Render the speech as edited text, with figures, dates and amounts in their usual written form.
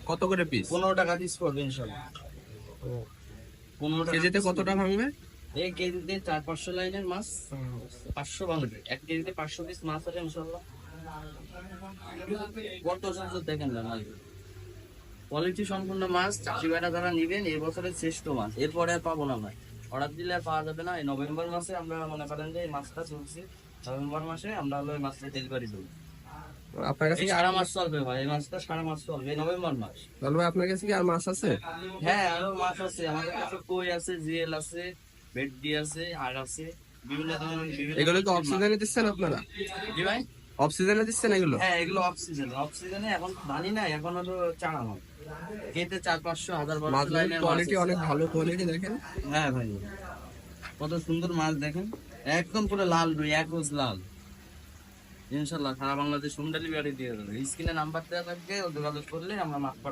কত করে পিস? 15 টাকা পিস পড়বে ইনশাল্লাহ। 15 টাকা কেজিতে কতটা ভাঙবে? এই কেজিতে 400-500 লাইনের মাছ 500 ভাঙবে। 1 কেজিতে 500 পিস মাছ আছে ইনশাল্লাহ। কত সুন্দর দেখেন না মাছ, কোয়ালিটি সম্পূর্ণ মাছ। চাষি ভাইরা যারা নিবেন এই বছরের শ্রেষ্ঠ মাছ, এরপরে আর পাবো না ভাই। অর্ডার দিলে আর পাওয়া যাবে না। এই নভেম্বর মাসে আমরা মনে করেন যে এই মাছটা চলছে, নভেম্বর মাসে আমরা হলো এই মাছটা ডেলিভারি দেবো। আপনার কাছে এই সারা মাস চলবে ভাই, এই মাছটা সারা মাস চলবে এই নভেম্বর মাস। লালু ভাই, আপনার কাছে কি আর মাছ আছে? হ্যাঁ, আরো মাছ আছে আমাদের কাছে। কই আছে, জিএল আছে, ভেটকি আছে, আর আছে বিভিন্ন ধরনের এগুলো কি অফ সিজনে দিচ্ছেন আপনারা? জি ভাই, অফ সিজনে দিচ্ছেন এগুলো? হ্যাঁ এগুলো অফ সিজনে। অফ সিজনে এখন জানি না, এখন হলো চারা মাছ কেটে 400-500 1000 মাছগুলোর লাইনের মাছ কোয়ালিটি আছে। অনেক ভালো কোয়ালিটি, দেখেন। হ্যাঁ ভাই, কত সুন্দর মাছ দেখেন, একদম পুরো লাল রুই, একদম লাল। ইনশাল্লাহ সারা বাংলাদেশ হোম ডেলিভারি দিয়ে দেবে। স্ক্রিনে নাম্বার দেওয়া থাকবে, ও যোগাযোগ করলে আমরা মাছ